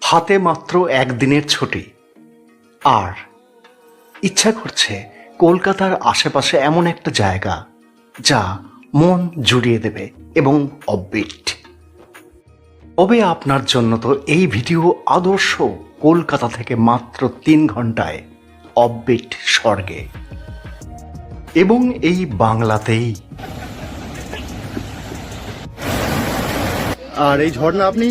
হাতে মাত্র একদিনের ছুটি, আর ইচ্ছা করছে কলকাতার আশেপাশে এমন একটা জায়গা যা মন জুড়িয়ে দেবে এবং অফবিট। তবে আপনার জন্য তো এই ভিডিও আদর্শ কলকাতা থেকে মাত্র 3 ঘন্টায় অফবিট স্বর্গে, এবং এই বাংলাতেই। আর এই ঝর্ণা আপনি?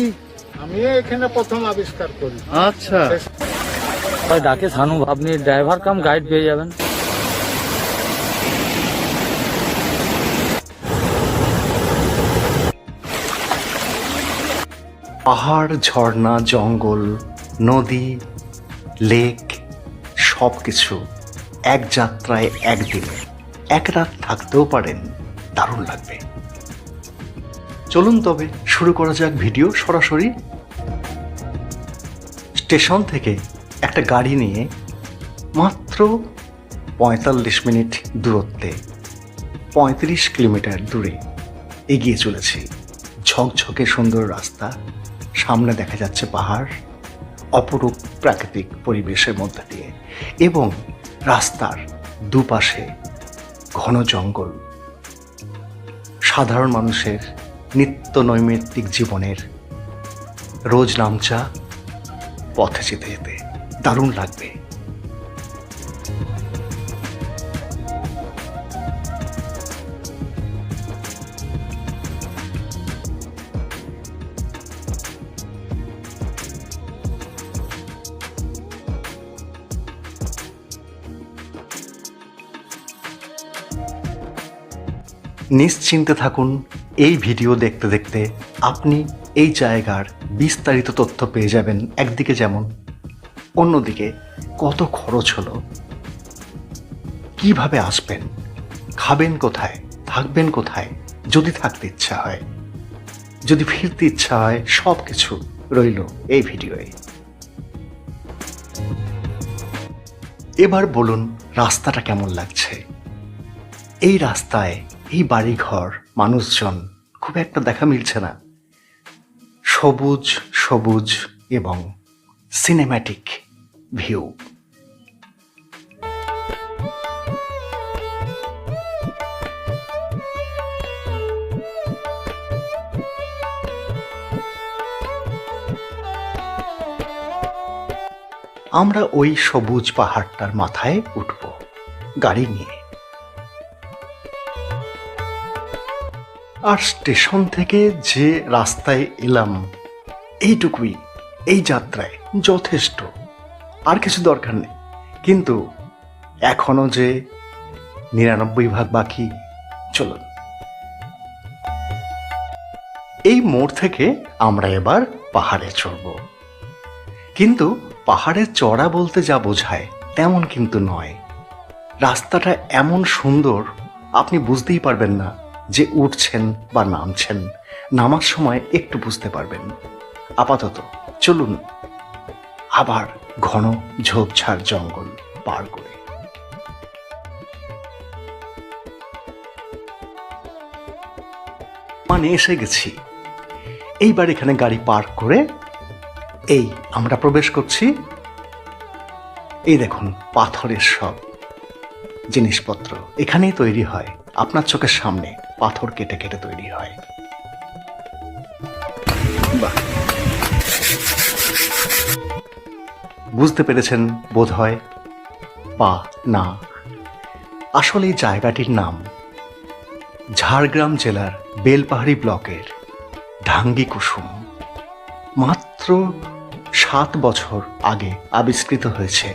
আমি এখানে প্রথম আবিষ্কার করি। আচ্ছা, ভাই ডাকে শানু, আপনি ড্রাইভার কাম গাইড পেয়ে যাবেন। পাহাড়, ঝর্ণা, জঙ্গল, নদী, লেক সব কিছু এক যাত্রায় একদিনে, এক রাত থাকতেও পারেন। দারুণ লাগবে। চলুন তবে শুরু করা যাক ভিডিও সরাসরি। স্টেশন থেকে একটা গাড়ি নিয়ে মাত্র 45 মিনিট দূরত্বে 35 কিলোমিটার দূরে এগিয়ে চলেছি। ঝকঝকে সুন্দর রাস্তা, সামনে দেখা যাচ্ছে পাহাড়, অপরূপ প্রাকৃতিক পরিবেশের মধ্যে দিয়ে, এবং রাস্তার দুপাশে ঘন জঙ্গল। সাধারণ মানুষের নিত্য নৈমিত্তিক জীবনের রোজ নামচা পথে যেতে যেতে দারুণ লাগবে। নিশ্চিন্তে থাকুন, এই ভিডিও দেখতে দেখতে আপনি এই জায়গার বিস্তারিত তথ্য পেয়ে যাবেন। একদিকে যেমন, অন্যদিকে কত খরচ হলো, কিভাবে আসবেন, খাবেন কোথায়, থাকবেন কোথায়, যদি থাকতে ইচ্ছা হয়, যদি ফিরতে ইচ্ছা হয়, সব কিছু রইল এই ভিডিওয়ে। এবার বলুন রাস্তাটা কেমন লাগছে। এই রাস্তায় এই বাড়িঘর, মানুষজন খুব একটা দেখা মিলছে না। সবুজ সবুজ এবং সিনেম্যাটিক ভিউ। আমরা ওই সবুজ পাহাড়টার মাথায় উঠব গাড়ি নিয়ে। আর স্টেশন থেকে যে রাস্তায় এলাম, এইটুকুই এই যাত্রায় যথেষ্ট, আর কিছু দরকার নেই। কিন্তু এখনো যে 99 বাকি। চলুন, এই মোড় থেকে আমরা এবার পাহাড়ে চড়ব। কিন্তু পাহাড়ে চড়া বলতে যা বোঝায় তেমন কিন্তু নয়। রাস্তাটা এমন সুন্দর, আপনি বুঝতেই পারবেন না যে উঠছেন বা নামছেন। নামার সময় একটু বুঝতে পারবেন। আপাতত চলুন আবার ঘন ঝোপঝাড় জঙ্গল পার করে। মানে এসে গেছি। এইবার এখানে গাড়ি পার্ক করে এই আমরা প্রবেশ করছি। এই দেখুন, পাথরের সব জিনিসপত্র এখানেই তৈরি হয়। আপনার চোখের সামনে পাথর কেটে কেটে তৈরি হয়। বাহ, বুঝতে পেরেছেন বোধ হয়, বা না। আসলে এই জায়গাটির নাম ঝাড়গ্রাম জেলার বেলপাহাড়ি ব্লকের ঢাঙ্গি কুসুম। মাত্র 7 বছর আগে আবিষ্কৃত হয়েছে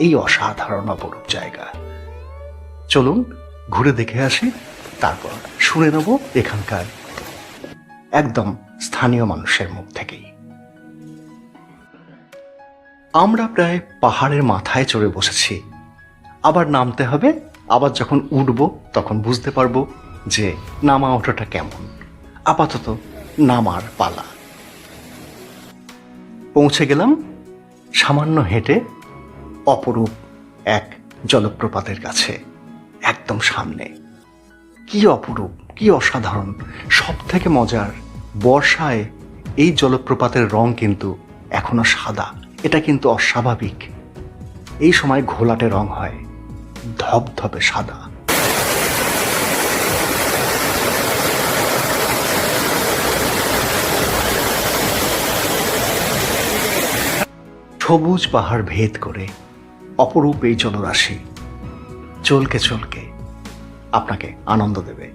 এই অসাধারণ অপরূপ জায়গা। চলুন ঘুরে দেখে আসি, তারপর শুনে নেব এখানকার একদম স্থানীয় মানুষের মুখ থেকেই। আমরা প্রায় পাহাড়ের মাথায় চড়ে বসেছি। আবার নামতে হবে। আবার যখন উঠব তখন বুঝতে পারবো যে নামা ওঠাটা কেমন। আপাতত নামার পালা। পৌঁছে গেলাম সামান্য হেঁটে অপরূপ এক জলপ্রপাতের কাছে, একদম সামনে। কি অপরূপ, কি অসাধারণ। সব থেকে মজার, বর্ষায় এই জলপ্রপাতের রং কিন্তু এখনো সাদা, এটা কিন্তু অস্বাভাবিক। এই সময় ঘোলাটে রং হয় ধবধবে সাদা। সবুজ পাহাড় ভেদ করে অপরূপ এই জলরাশি চলকে চলকে আপনাকে আনন্দ দেবে।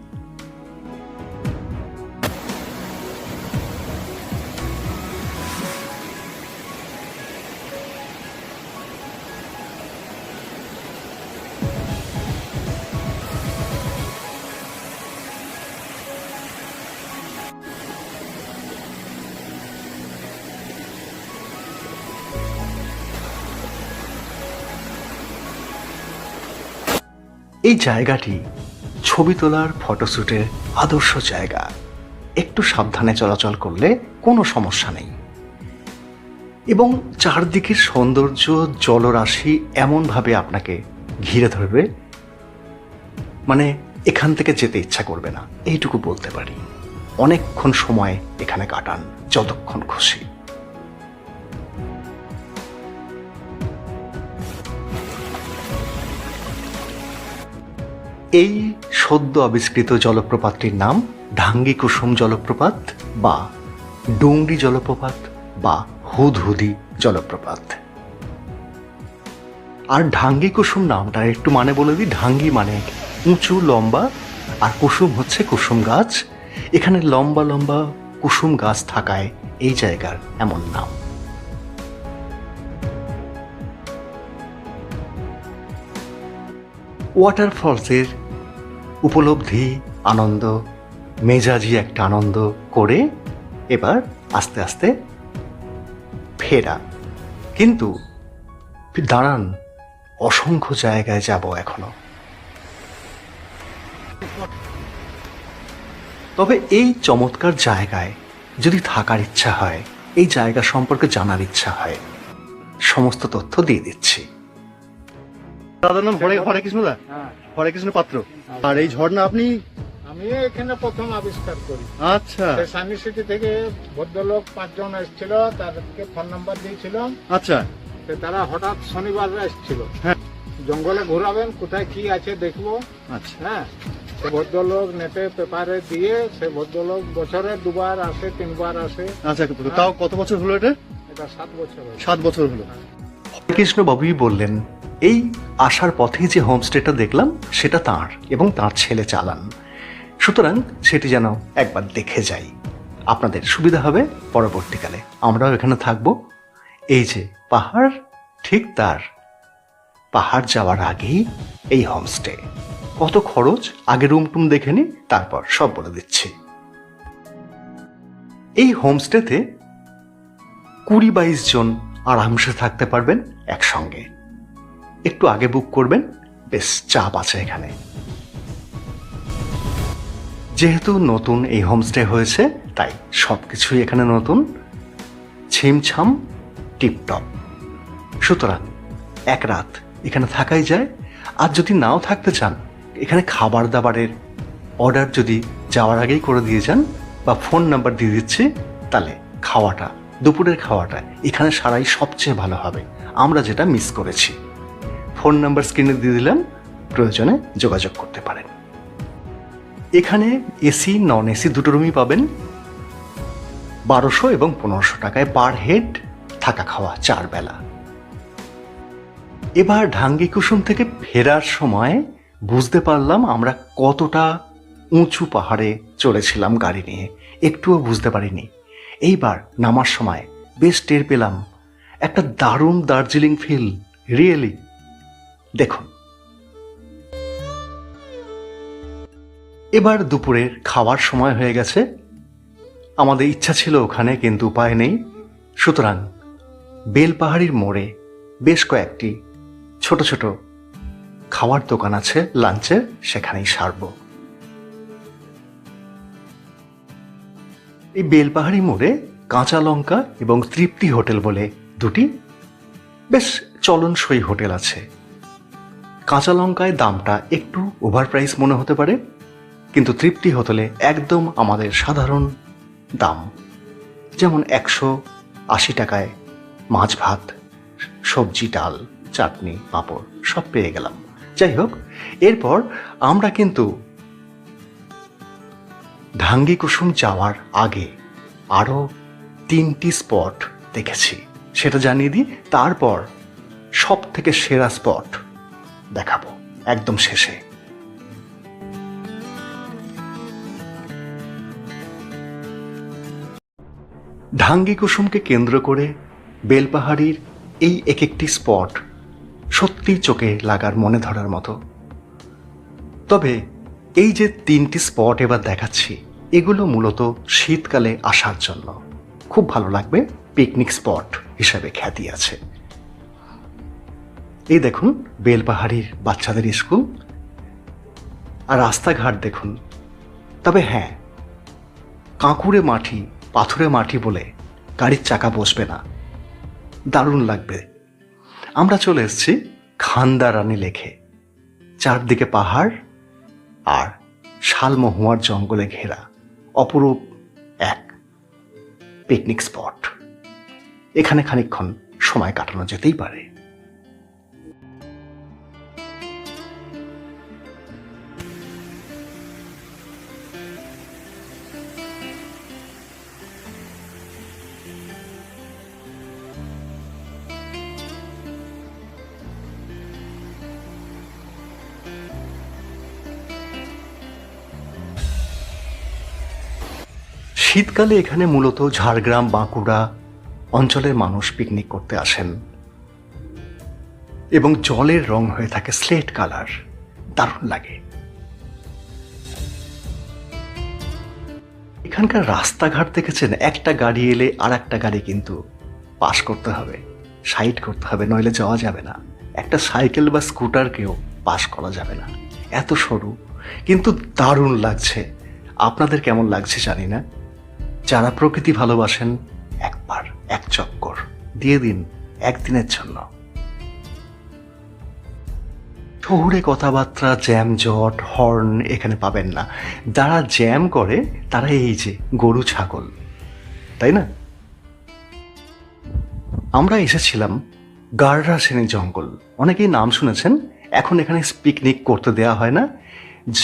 এই জায়গাটি ছবি তোলার ফটোশ্যুটের আদর্শ জায়গা। একটু সাবধানে চলাচল করলে কোনো সমস্যা নেই। এবং চারদিকের সৌন্দর্য জলরাশি এমনভাবে আপনাকে ঘিরে ধরবে, মানে এখান থেকে যেতে ইচ্ছা করবে না, এইটুকু বলতে পারি। অনেকক্ষণ সময় এখানে কাটান, যতক্ষণ খুশি। এই সদ্য আবিষ্কৃত জলপ্রপাতটির নাম ঢাঙ্গি কুসুম জলপ্রপাত বা ডুংরি জলপ্রপাত বা হুদহুদি জলপ্রপাত। আর ঢাঙ্গি কুসুম নামটার একটু মানে বলে দিই। ঢাঙ্গি মানে উঁচু লম্বা, আর কুসুম হচ্ছে কুসুম গাছ। এখানে লম্বা লম্বা কুসুম গাছ থাকায় এই জায়গার এমন নাম। ওয়াটারফলসের উপলব্ধি, আনন্দ, মেজাজি একটা আনন্দ করে এবার আস্তে আস্তে ফেরা। কিন্তু দাঁড়ান, অসংখ্য জায়গায় যাব এখনো। তবে এই চমৎকার জায়গায় যদি থাকার ইচ্ছা হয়, এই জায়গা সম্পর্কে জানার ইচ্ছা হয়, সমস্ত তথ্য দিয়ে দিচ্ছি। দাদার নাম হরে কৃষ্ণ দা, হ্যাঁ, হরে কৃষ্ণ পাত্র। আর এই ঝর্ণা আপনি? আমি এখানে প্রথম আবিষ্কার করি। আচ্ছা সানি সিটি থেকে ভদ্রলোক 5 জন এসেছিল, তাদেরকে ফোন নাম্বার দিয়েছিলাম। আচ্ছা তারা হঠাৎ শনিবার এসেছিল। হ্যাঁ। জঙ্গলে ঘোরাবেন, কোথায় কি আছে দেখবো। আচ্ছা হ্যাঁ, সে ভদ্রলোক নেটে পেপারে দিয়ে, সে ভদ্রলোক বছরে 2বার আসে, 3বার আসে। আচ্ছা তাও কত বছর হলো এটা? এটা 7 বছর হয়েছে। 7 বছর হলো। কৃষ্ণ বাবুই বললেন এই আসার পথে যে হোমস্টেটা দেখলাম সেটা তাঁর এবং তাঁর ছেলে চালান, সুতরাং সেটি যেন একবার দেখে যাই। আপনাদের সুবিধা হবে, পরবর্তীকালে আমরাও এখানে থাকব। এই যে পাহাড়, ঠিক তার পাহাড় যাওয়ার আগেই এই হোমস্টে। কত খরচ আগে রুম টুম দেখে নি, তারপর সব বলে দিচ্ছি। এই হোমস্টেতে 20-22 জন আরামসে থাকতে পারবেন একসঙ্গে। একটু আগে বুক করবেন, বেশ চাপ আছে এখানে। যেহেতু নতুন এই হোমস্টে হয়েছে, তাই সবকিছুই এখানে নতুন, ছিমছাম টিপটপ। সুতরাং এক রাত এখানে থাকাই যায়। আর যদি নাও থাকতে চান, এখানে খাবার দাবারের অর্ডার যদি যাওয়ার আগেই করে দিয়ে যান বা ফোন নাম্বার দিয়ে দিচ্ছি, তাহলে খাওয়াটা, দুপুরের খাওয়াটা এখানে সারাই সবচেয়ে ভালো হবে। আমরা যেটা মিস করেছি, ফোন নাম্বার স্ক্রিনে দিয়ে দিলাম, প্রয়োজনে যোগাযোগ করতে পারেন। এখানে এসি নন এসি দুটো রুমই পাবেন। 1200 এবং 1500 টাকায় পার হেড থাকা খাওয়া 4 বেলা। এবার ঢাঙ্গি কুসুম থেকে ফেরার সময় বুঝতে পারলাম আমরা কতটা উঁচু পাহাড়ে চলেছিলাম গাড়ি নিয়ে, একটুও বুঝতে পারিনি। এইবার নামার সময় বেশ টের পেলাম একটা দারুণ দার্জিলিং ফিল, রিয়েলি। দেখুন, এবার দুপুরের খাওয়ার সময় হয়ে গেছে। আমাদের ইচ্ছা ছিল ওখানে, কিন্তু উপায় নেই। সুতরাং বেলপাহাড়ির মোড়ে বেশ কয়েকটি ছোট ছোট খাওয়ার দোকান আছে লাঞ্চের, সেখানেই সারব। এই বেলপাহাড়ি মোড়ে কাঁচা লঙ্কা এবং তৃপ্তি হোটেল বলে দুটি বেশ চলনসই হোটেল আছে। কাঁচা লঙ্কায় দামটা একটু ওভার প্রাইস মনে হতে পারে, কিন্তু তৃপ্তি হোটেলে একদম আমাদের সাধারণ দাম, যেমন 180 টাকায় মাছ ভাত, সবজি, ডাল, চাটনি, পাঁপড় সব পেয়ে গেলাম। যাই হোক, এরপর আমরা কিন্তু ঢাঙ্গি কুসুম যাওয়ার আগে আরও 3টি স্পট দেখেছি, সেটা জানিয়ে দিই। তারপর সব থেকে সেরা স্পট দেখাবো একদম শেষে। ঢাঙ্গি কুসুমকে কেন্দ্র করে বেলপাহাড়ির এই এক একটি স্পট সত্যিই চোখে লাগার, মনে ধরার মতো। তবে এই যে 3টি স্পট এবার দেখাচ্ছি, এগুলো মূলত শীতকালে আসার জন্য খুব ভালো লাগবে, পিকনিক স্পট হিসাবে খ্যাতি আছে। এই দেখুন বেলপাহাড়ির বাচ্চাদের স্কুল, আর রাস্তাঘাট দেখুন। তবে হ্যাঁ, কাঁকুড়ে মাটি, পাথুরে মাটি বলে গাড়ির চাকা বসবে না, দারুণ লাগবে। আমরা চলে এসেছি খান্দারানী লেকে, চারদিকে পাহাড় আর শালমহুয়ার জঙ্গলে ঘেরা অপরূপ এক পিকনিক স্পট। এখানে খানিকক্ষণ সময় কাটানো যেতেই পারে। শীতকালে এখানে মূলত ঝাড়গ্রাম, বাঁকুড়া অঞ্চলের মানুষ পিকনিক করতে আসেন এবং জলের রং হয়ে থাকে স্লেট কালার, দারুণ লাগে। এখানকার রাস্তাঘাট দেখেছেন, একটা গাড়ি এলে আর একটা গাড়ি কিন্তু পাস করতে হবে, সাইড করতে হবে, নইলে যাওয়া যাবে না। একটা সাইকেল বা স্কুটারকেও পাস করা যাবে না, এত সরু, কিন্তু দারুণ লাগছে। আপনাদের কেমন লাগছে জানি না। যারা প্রকৃতি ভালোবাসেন একবার এক চক্কর দিয়ে দিন একদিনের জন্য। শহুরে কথাবার্তা, জ্যাম জট, হর্ন এখানে পাবেন না। যারা জ্যাম করে তারা এই যে গরু ছাগল, তাই না? আমরা এসেছিলাম গাররাসেনী জঙ্গল, অনেকেই নাম শুনেছেন। এখন এখানে পিকনিক করতে দেয়া হয় না।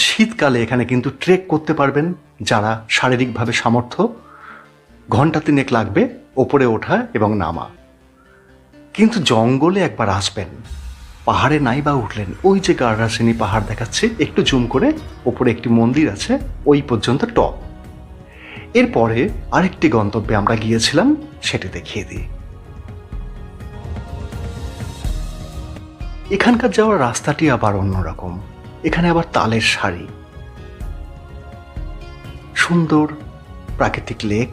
শীতকালে এখানে কিন্তু ট্রেক করতে পারবেন যারা শারীরিকভাবে সামর্থ্য। ঘন্টা 3 লাগবে ওপরে ওঠা এবং নামা। কিন্তু জঙ্গলে একবার আসবেন, পাহাড়ে নাই বা উঠলেন, ওই যে গাররাসেনী পাহাড় দেখাচ্ছে, একটু জুম করে, ওপরে একটি মন্দির আছে, ওই পর্যন্ত টপ। এরপরে আরেকটি গন্তব্যে আমরা গিয়েছিলাম, সেটি দেখিয়ে দিই। এখানকার যাওয়ার রাস্তাটি আবার অন্যরকম। এখানে আবার তালের সারি, সুন্দর প্রাকৃতিক লেক,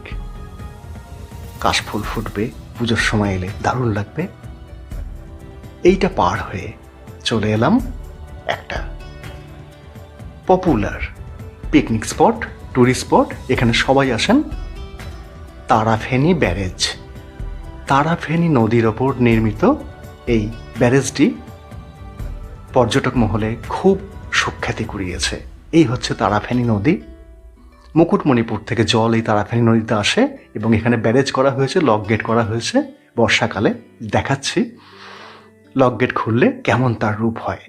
কাশফুল ফুটবে, পুজোর সময় এলে দারুণ লাগবে। এইটা পার হয়ে চলে এলাম একটা popular picnic spot, tourist spot, এখানে সবাই আসেন, তারাফেনী ব্যারেজ। তারাফেনী নদীর ওপর নির্মিত এই ব্যারেজটি পর্যটক মহলে খুব সুখ্যাতি কুড়িয়েছে। এই হচ্ছে তারাফেনী নদী। মুকুটমণিপুর থেকে জল এই তারাফেনী নদীতে আসে এবং এখানে ব্যারেজ করা হয়েছে, লক গেট করা হয়েছে। বর্ষাকালে দেখাচ্ছি লক গেট খুললে কেমন তার রূপ হয়।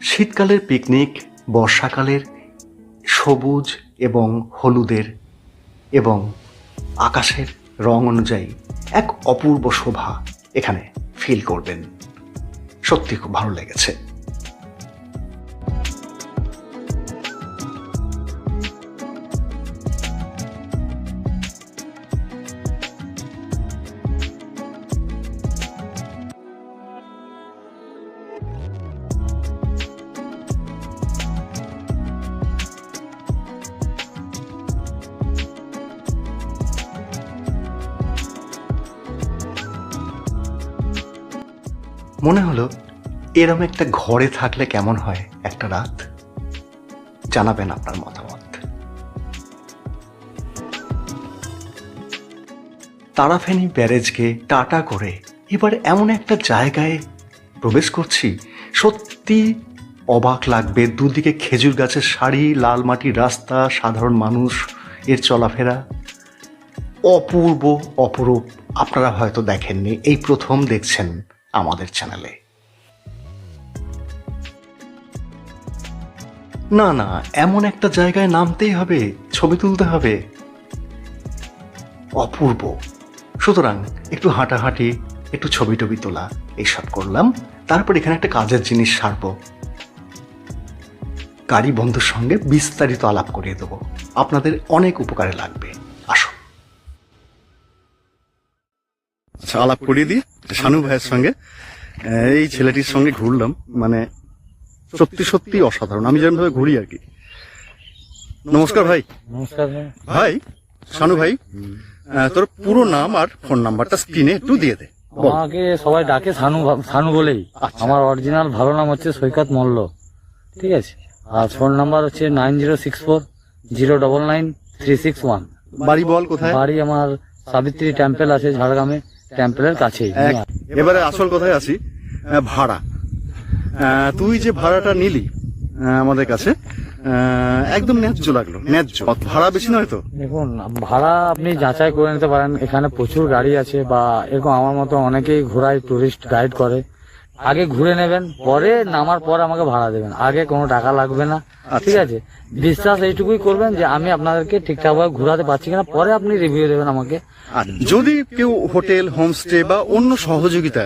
শীতকালের পিকনিক বর্ষাকালের সবুজ এবং হলুদের এবং আকাশের রং অনুযায়ী এক অপূর্ব শোভা এখানে ফিল করবেন। সত্যি খুব ভালো লেগেছে। মনে হলো এরম একটা ঘরে থাকলে কেমন হয় একটা রাত। জানাবেন আপনার মতামত। তারাফেনী ব্যারেজকে টাটা করে এবার এমন একটা জায়গায় প্রবেশ করছি, সত্যি অবাক লাগবে। দুদিকে খেজুর গাছের সারি, লাল মাটির রাস্তা, সাধারণ মানুষ এর চলাফেরা অপূর্ব, অপরূপ। আপনারা হয়তো দেখেননি, এই প্রথম দেখছেন আমাদের চ্যানেলে। না না, এমন একটা জায়গায় নামতেই হবে, ছবি তুলতে হবে, অপূর্ব। সুতরাং একটু হাঁটাহাঁটি, একটু ছবি টবি তোলা এইসব করলাম। তারপর এখানে একটা কাজের জিনিস সারব, গাড়ি বন্ধুর সঙ্গে বিস্তারিত আলাপ করিয়ে দেবো, আপনাদের অনেক উপকারে লাগবে। আসুন। আচ্ছা, আলাপ করিয়ে দিই শানু ভাইয়ের সঙ্গে। এই ছেলেটির সঙ্গে ঘুরলাম, মানে সত্যি সত্যি অসাধারণ। আমি যেমন ভাবে ঘুরি আর কি। নমস্কার ভাই। নমস্কার ভাই। ভাই শানু ভাই, তোর পুরো নাম আর ফোন নাম্বারটা স্ক্রিনে একটু দিয়ে দে। বল। আমাকে সবাই ডাকে সানু বলেই। আচ্ছা। আমার অরিজিনাল ভালো নাম হচ্ছে সৈকত মল্ল, ঠিক আছে। আর ফোন নাম্বার হচ্ছে 9064099361। বাড়ি বল কোথায়? বাড়ি আমার সাবিত্রী টেম্পল আছে ঝাড়গ্রামে, টেম্পলের কাছেই। এবারে আসল কথায় আসি, ভাড়া। তুই যে ভাড়াটা নিলি আমাদের কাছে, একদম ন্যায্য লাগলো। ন্যায্য ভাড়া বেশি নয় তো? দেখুন, ভাড়া আপনি যাচাই করে নিতে পারেন, এখানে প্রচুর গাড়ি আছে, বা এরকম আমার মতো অনেকেই ঘোরায়, টুরিস্ট গাইড করে। আগে ঘুরে নেবেন, পরে নামার পর আমাকে ভাড়া দেবেন, আগে কোনো টাকা লাগবে না, ঠিক আছে। বিশ্বাস এইটুকুই করবেন যে আমি আপনাদেরকে ঠিকঠাক ভাবে ঘুরাতে পারছি কিনা, পরে আপনি রিভিউ দেবেন আমাকে। আর যদি কেউ হোটেল, হোমস্টে বা অন্য সহযোগিতা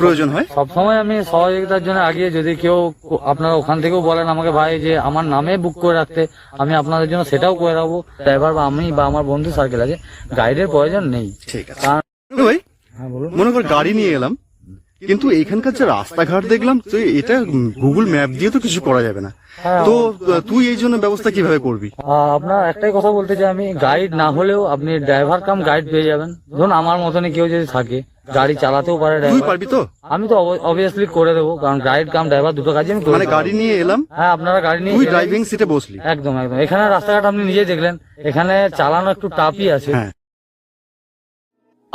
প্রয়োজন হয়, সবসময় আমি সহযোগিতার জন্য আগিয়ে, যদি কেউ আপনারা ওখান থেকেও বলেন আমাকে ভাই যে আমার নামে বুক করে রাখতে, আমি আপনাদের জন্য সেটাও করে রাখবো। ড্রাইভার বা আমি বা আমার বন্ধু সার্কেল আছে, গাইডের প্রয়োজন নেই। ঠিক আছে কারণ ভাই। হ্যাঁ বলুন। মনে কর গাড়ি নিয়ে এলাম, কিন্তু এখানকার যে রাস্তাঘাট দেখলাম, তো এটা গুগল ম্যাপ দিয়ে তো কিছু করা যাবে না। হ্যাঁ, তো তুই এই জন্য ব্যবস্থা কিভাবে করবি? আপনার একটাই কথা বলতে চাই, আমি গাইড না হলেও আপনি ড্রাইভার কাম গাইড পেয়ে যাবেন। ধরুন আমার মতনই কেউ যদি থাকে, গাড়ি চালাতেও পারে তুই ড্রাইভার, পারবি তো? আমি তো অবভিয়াসলি করে দেবো, কারণ গাইড কাম ড্রাইভার দুটো কাজই আমি করে মানে দেবো। গাড়ি নিয়ে এলাম, হ্যাঁ, আপনারা গাড়ি নিয়ে তুই এলেন। ড্রাইভিং সিটে বসলি। একদম একদম। এখানে রাস্তাঘাট আপনি নিজেই দেখলেন, এখানে চালানো একটু টাফই আছে। হ্যাঁ।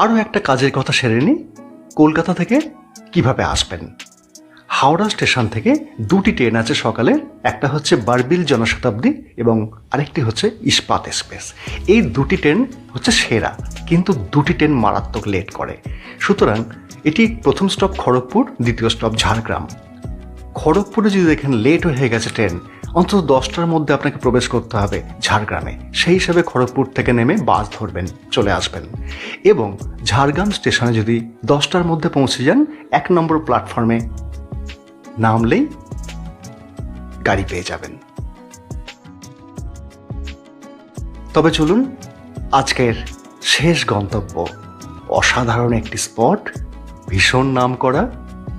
আরও একটা কাজের কথা সেরে নিই। কলকাতা থেকে কিভাবে আসবেন? হাওড়া স্টেশন থেকে দুটি ট্রেন আছে সকালে, একটা হচ্ছে বারবিল জনশতাব্দী এবং আরেকটি হচ্ছে ইস্পাত এক্সপ্রেস। এই দুটি ট্রেন হচ্ছে সেরা, কিন্তু দুটি ট্রেন মারাত্মক লেট করে। সুতরাং এটি প্রথম স্টপ খড়গপুর, দ্বিতীয় স্টপ ঝাড়গ্রাম। খড়গপুরে যদি দেখেন লেট হয়ে গেছে ট্রেন, অন্তত 10টার মধ্যে আপনাকে প্রবেশ করতে হবে ঝাড়গ্রামে। সেই হিসাবে খড়গপুর থেকে নেমে বাস ধরবেন, চলে আসবেন। এবং ঝাড়গ্রাম স্টেশনে যদি 10টার মধ্যে পৌঁছে যান, 1 নম্বর প্ল্যাটফর্মে নামলেই গাড়ি পেয়ে যাবেন। তবে চলুন, আজকের শেষ গন্তব্য অসাধারণ একটি স্পট, ভীষণ নামকরা,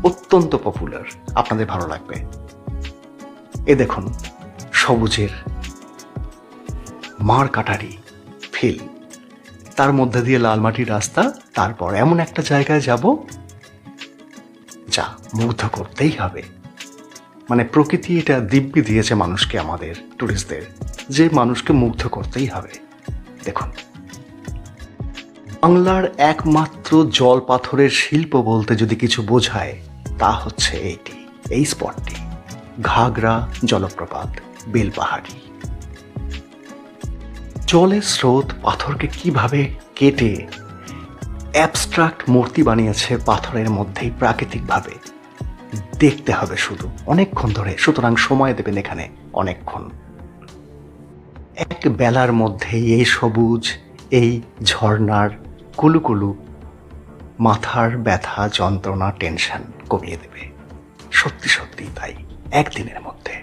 অত্যন্ত পপুলার, আপনাদের ভালো লাগবে। এ দেখুন, সবুজের মার কাটারি ফিল, তার মধ্যে দিয়ে লাল মাটির রাস্তা, তারপর এমন একটা জায়গায় যাব যা মুগ্ধ করতেই হবে। মানে প্রকৃতি এটা দিব্যি দিয়েছে মানুষকে, আমাদের টুরিস্টদের, যে মানুষকে মুগ্ধ করতেই হবে। দেখুন, বাংলার একমাত্র জল পাথরের শিল্প বলতে যদি কিছু বোঝায়, তা হচ্ছে এই স্পটটি, ঘাগরা জলপ্রপাত, বেলপাহাড়ি। জলের স্রোত পাথরকে কিভাবে কেটে অ্যাবস্ট্রাক্ট মূর্তি বানিয়েছে পাথরের মধ্যেই প্রাকৃতিকভাবে, দেখতে হবে শুধু অনেকক্ষণ ধরে। সুতরাং সময় দেবেন এখানে অনেকক্ষণ। এক বেলার মধ্যেই এই সবুজ, এই ঝর্ণার কুলুকুলু মাথার ব্যথা, যন্ত্রণা, টেনশন কমিয়ে দেবে। সত্যি সত্যি তাই, একদিনের মধ্যে।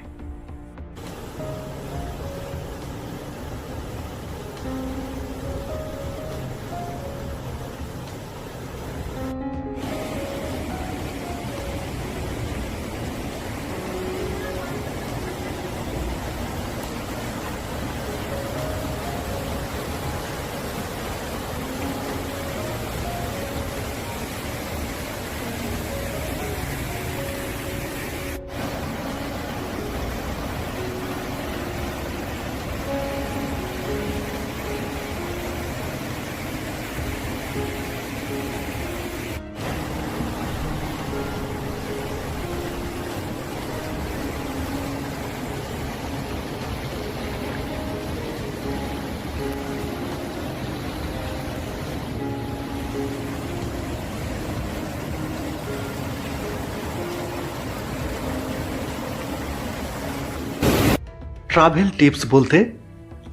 ট্রাভেল টিপস বলতে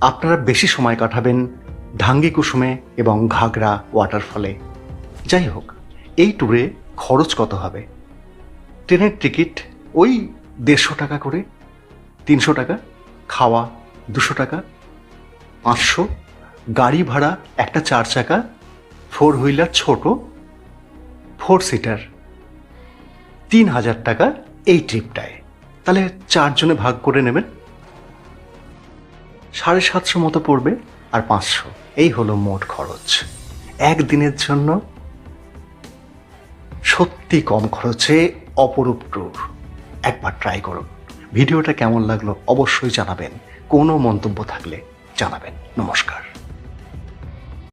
আপনারা বেশি সময় কাটাবেন ঢাঙ্গি কুসুমে এবং ঘাগরা ওয়াটারফলে। যাই হোক, এই ট্যুরে খরচ কত হবে? ট্রেনের টিকিট ওই 150 টাকা করে, 300 টাকা, খাওয়া 200 টাকা, 500, গাড়ি ভাড়া একটা 4 চাকা 4 হুইলার ছোট 4 সিটার 3000 টাকা এই ট্রিপটায়। তাহলে 4 জনে ভাগ করে নেবেন, 750 মতো পড়বে, আর 500, এই হলো মোট খরচ একদিনের জন্য। সত্যি কম খরচে অপরূপ ট্যুর, একবার ট্রাই করুন। ভিডিওটা কেমন লাগলো অবশ্যই জানাবেন, কোনো মন্তব্য থাকলে জানাবেন। নমস্কার।